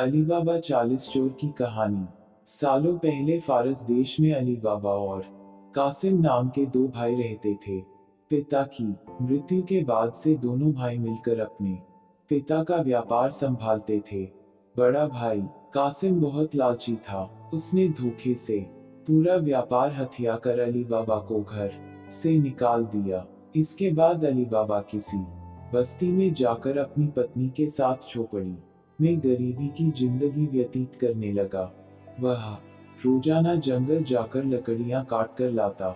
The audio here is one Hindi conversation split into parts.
अली बाबा 40 चोर की कहानी। सालों पहले फारस देश में अली बाबा और कासिम नाम के दो भाई रहते थे। पिता की मृत्यु के बाद से दोनों भाई मिलकर अपने पिता का व्यापार संभालते थे। बड़ा भाई कासिम बहुत लालची था। उसने धोखे से पूरा व्यापार हथिया कर अली बाबा को घर से निकाल दिया। इसके बाद अली बाबा किसी बस्ती में जाकर अपनी पत्नी के साथ झोपड़ी में गरीबी की जिंदगी व्यतीत करने लगा। वह रोजाना जंगल जाकर लकड़ियां काट कर लाता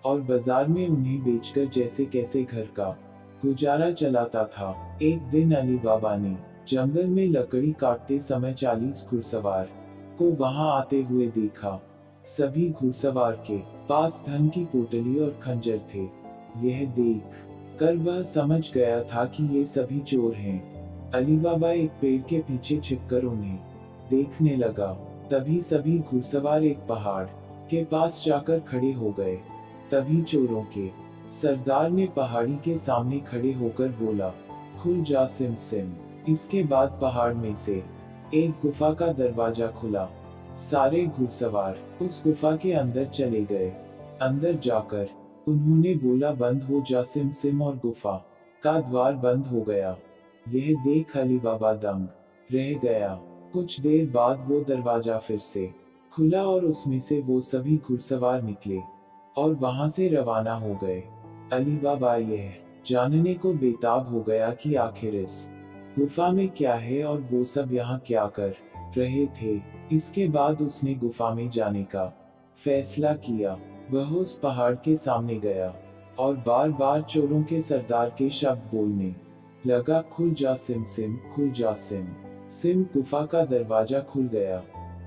और बाजार में उन्हें बेचकर जैसे कैसे घर का गुजारा चलाता था। एक दिन अली बाबा ने जंगल में लकड़ी काटते समय 40 घुड़सवार को वहां आते हुए देखा। सभी घुड़सवार के पास धन की पोटली और खंजर थे। यह देख कर वह समझ गया था कि ये सभी चोर हैं। अली बाबा एक पेड़ के पीछे छिपकर उन्हें देखने लगा। तभी सभी घुड़सवार एक पहाड़ के पास जाकर खड़े हो गए। तभी चोरों के सरदार ने पहाड़ी के सामने खड़े होकर बोला, खुल जा सिम सिम। इसके बाद पहाड़ में से एक गुफा का दरवाजा खुला। सारे घुड़सवार उस गुफा के अंदर चले गए। अंदर जाकर उन्होंने बोला, बंद हो जा सिम सिम, और गुफा का द्वार बंद हो गया। यह देख अली बाबा दंग रह गया। कुछ देर बाद वो दरवाजा फिर से खुला और उसमें से वो सभी घुड़सवार निकले और वहां से रवाना हो गए। अली बाबा यह जानने को बेताब हो गया कि आखिर इस गुफा में क्या है और वो सब यहाँ क्या कर रहे थे। इसके बाद उसने गुफा में जाने का फैसला किया। वह उस पहाड़ के सामने गया और बार बार चोरों के सरदार के शब्द बोलने लगा, खुल जा सिम सिम, खुल जा सिम सिम। गुफा का दरवाजा खुल गया।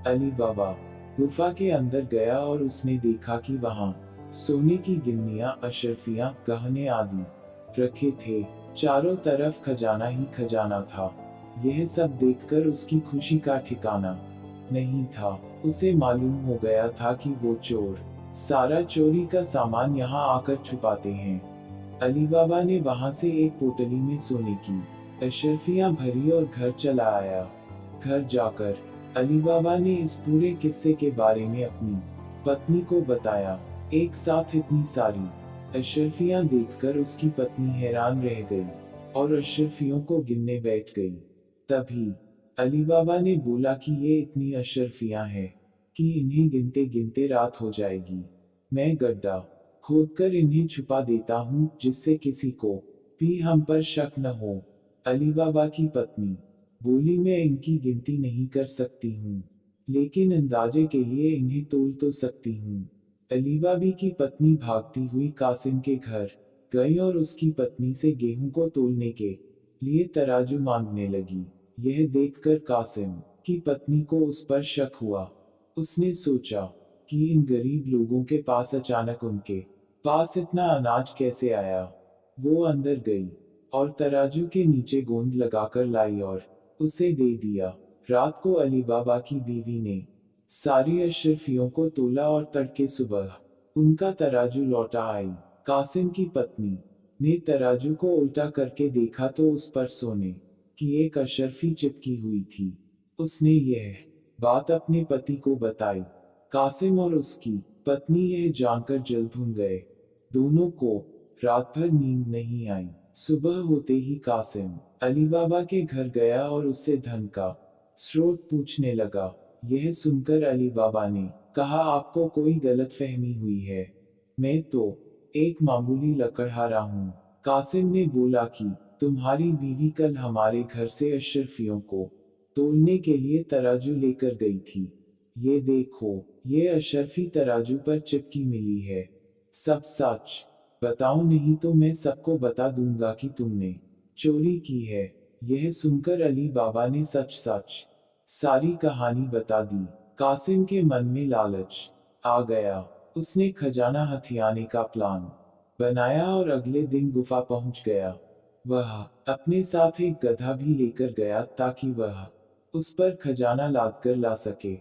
अली बाबा गुफा के अंदर गया और उसने देखा कि वहां सोने की गिन्नियां, अशरफियां, गहने आदि रखे थे। चारों तरफ खजाना ही खजाना था। यह सब देखकर उसकी खुशी का ठिकाना नहीं था। उसे मालूम हो गया था कि वो चोर सारा चोरी का सामान यहाँ आकर छुपाते हैं। अली बाबा ने वहां से एक पोटली में सोने की अशरफियां भरी और घर चला आया। घर जाकर अली बाबा ने इस पूरे किस्से के बारे में अपनी पत्नी को बताया। एक साथ इतनी सारी अशरफियां देखकर उसकी पत्नी हैरान रह गई और अशरफियों को गिनने बैठ गई। तभी अली बाबा ने बोला कि ये इतनी अशरफियां हैं कि इन्हें गिनते गिनते रात हो जाएगी। मैं गड्ढा खोदकर इन्हें छुपा देता हूँ, जिससे किसी को भी हम पर शक न हो। अली बाबा की पत्नी बोली, मैं इनकी गिनती नहीं कर सकती हूँ, लेकिन अंदाजे के लिए इन्हें तोल तो सकती हूँ। अली बाबी की पत्नी भागती हुई कासिम के घर गई और उसकी पत्नी से गेहूं को तोलने के लिए तराजू मांगने लगी। यह देखकर कासिम की पत्नी को उस पर शक हुआ। उसने सोचा कि इन गरीब लोगों के पास अचानक उनके पास इतना अनाज कैसे आया। वो अंदर गई और तराजू के नीचे गोंद लगाकर लाई और उसे दे दिया। रात को अली बाबा की बीवी ने सारी अशरफियों को तोला और तड़के सुबह उनका तराजू लौटा आई। कासिम की पत्नी ने तराजू को उल्टा करके देखा तो उस पर सोने की एक अशरफी चिपकी हुई थी। उसने यह बात अपने पति को बताई। कासिम और उसकी पत्नी यह जानकर जल भून गए। दोनों को रात भर नींद नहीं आई। सुबह होते ही कासिम अली बाबा के घर गया और उससे धन का स्रोत पूछने लगा। यह सुनकर अली बाबा ने कहा, आपको कोई गलतफहमी हुई है, मैं तो एक मामूली लकड़हारा हूँ। कासिम ने बोला कि तुम्हारी बीवी कल हमारे घर से अशरफियों को तोलने के लिए तराजू लेकर गई थी। ये देखो, ये अशरफी तराजू पर चिपकी मिली है। सब सच बताओ, नहीं तो मैं सबको बता दूंगा कि तुमने चोरी की है। यह सुनकर अली बाबा ने सच सच सारी कहानी बता दी। कासिम के मन में लालच आ गया। उसने खजाना हथियाने का प्लान बनाया और अगले दिन गुफा पहुंच गया। वह अपने साथ एक गधा भी लेकर गया ताकि वह उस पर खजाना लाद कर ला सके।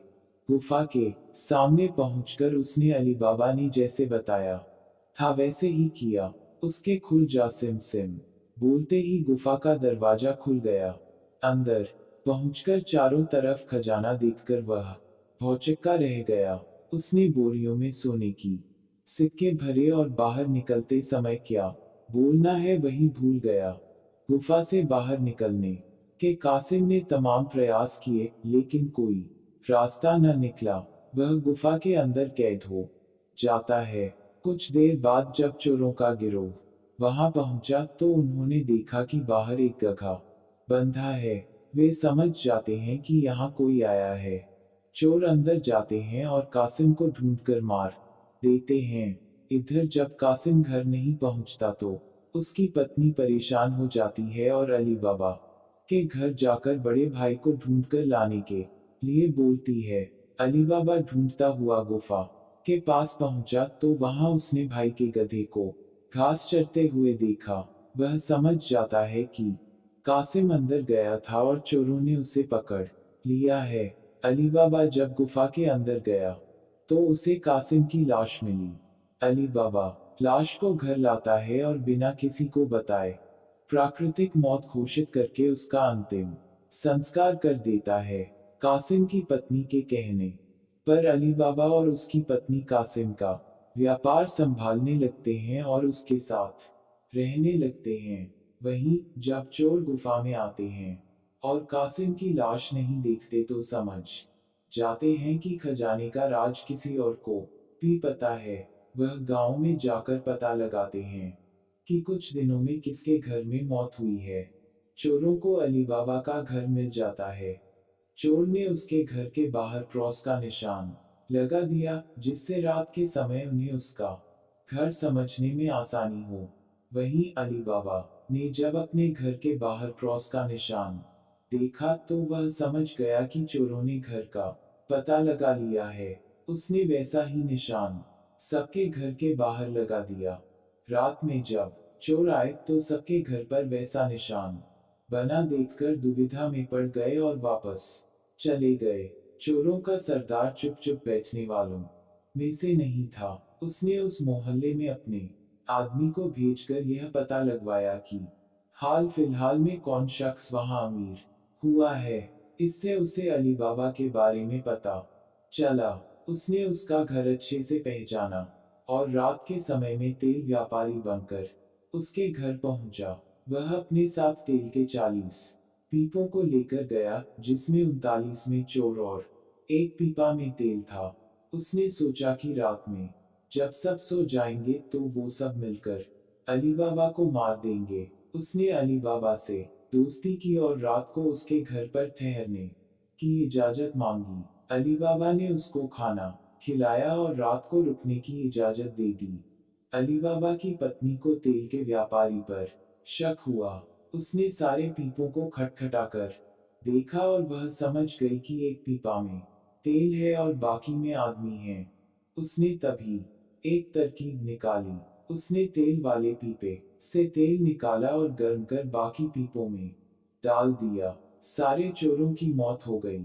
गुफा के सामने पहुंचकर उसने अली बाबा ने जैसे बताया था वैसे ही किया। उसके खुल जा सिम सिम बोलते ही गुफा का दरवाजा खुल गया। अंदर पहुंचकर चारों तरफ खजाना देखकर वह भौचक्का रह गया। उसने बोरियों में सोने की सिक्के भरे और बाहर निकलते समय क्या बोलना है वही भूल गया। गुफा से बाहर निकलने के कासिम ने तमाम प्रयास किए, लेकिन कोई रास्ता न निकला। वह गुफा के अंदर कैद हो जाता है। कुछ देर बाद जब चोरों का गिरोह वहां पहुंचा तो उन्होंने देखा कि बाहर एक गधा बंधा है। वे समझ जाते हैं कि यहाँ कोई आया है। चोर अंदर जाते हैं और कासिम को ढूंढकर मार देते हैं। इधर जब कासिम घर नहीं पहुंचता तो उसकी पत्नी परेशान हो जाती है और अली बाबा के घर जाकर बड़े भाई को ढूंढकर लाने के लिए बोलती है। अली बाबा ढूंढता हुआ गुफा के पास पहुंचा तो वहां उसने भाई के गधे को घास चरते हुए देखा। वह समझ जाता है कि कासिम अंदर गया था और चोरों ने उसे पकड़ लिया है। अली बाबा जब गुफा के अंदर गया तो उसे कासिम की लाश मिली। अली बाबा लाश को घर लाता है और बिना किसी को बताए प्राकृतिक मौत घोषित करके उसका अंतिम संस्कार कर देता है। कासिम की पत्नी के कहने पर अली बाबा और उसकी पत्नी कासिम का व्यापार संभालने लगते हैं और उसके साथ रहने लगते हैं। वहीं जब चोर गुफा में आते हैं और कासिम की लाश नहीं देखते तो समझ जाते हैं कि खजाने का राज किसी और को भी पता है। वह गांव में जाकर पता लगाते हैं कि कुछ दिनों में किसके घर में मौत हुई है। चोरों को अली बाबा का घर मिल जाता है। चोर ने उसके घर के बाहर क्रॉस का निशान लगा दिया, जिससे रात के समय उन्हें उसका घर समझने में आसानी हो। वहीं अली बाबा ने जब अपने घर के बाहर क्रॉस का निशान देखा तो वह समझ गया कि चोरों ने घर का पता लगा लिया है। उसने वैसा ही निशान सबके घर के बाहर लगा दिया। रात में जब चोर आए तो सबके घर पर वैसा निशान बना देखकर दुविधा में पड़ गए और वापस चले गए। चोरों का सरदार चुप चुप बैठने वालों में से नहीं था। उसने उस मोहल्ले में अपने आदमी को भेजकर यह पता लगवाया कि हाल फिलहाल में कौन शख्स वहां अमीर हुआ है। इससे उसे अली बाबा के बारे में पता चला। उसने उसका घर अच्छे से पहचाना और रात के समय में तेल व्यापारी बनकर उसके घर पहुंचा। वह अपने साथ तेल के 40 पीपों को लेकर गया, जिसमें 39 में चोर और एक पीपा में तेल था। उसने सोचा कि रात में जब सब सो जाएंगे तो वो सब मिलकर अली बाबा को मार देंगे। उसने अली बाबा से दोस्ती की और रात को उसके घर पर ठहरने की इजाजत मांगी। अली बाबा ने उसको खाना खिलाया और रात को रुकने की इजाजत दे दी। अली बाबा की पत्नी को तेल के व्यापारी पर शक हुआ। उसने सारे पीपों को खटखटाकर देखा और वह समझ गई कि एक पीपा में तेल है और बाकी में आदमी है। उसने तभी एक तरकीब निकाली। उसने तेल वाले पीपे से तेल निकाला और गर्म कर बाकी पीपों में डाल दिया। सारे चोरों की मौत हो गई।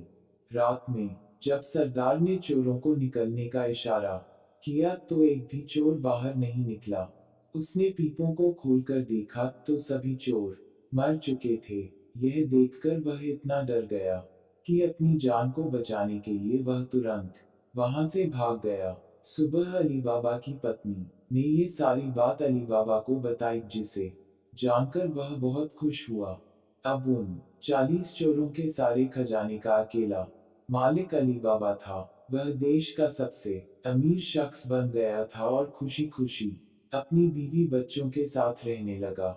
रात में जब सरदार ने चोरों को निकलने का इशारा किया तो एक भी चोर बाहर नहीं निकला। उसने पीपों को खोलकर देखा तो सभी चोर मर चुके थे। यह देखकर वह इतना डर गया कि अपनी जान को बचाने के लिए वह तुरंत वहां से भाग गया। सुबह अली बाबा की पत्नी ने ये सारी बात अली बाबा को बताई, जिसे जानकर वह बहुत खुश हुआ। अब उन 40 चोरों के सारे खजाने का अकेला मालिक अली बाबा था। वह देश का सबसे अमीर शख्स बन गया था और खुशी खुशी अपनी बीवी बच्चों के साथ रहने लगा।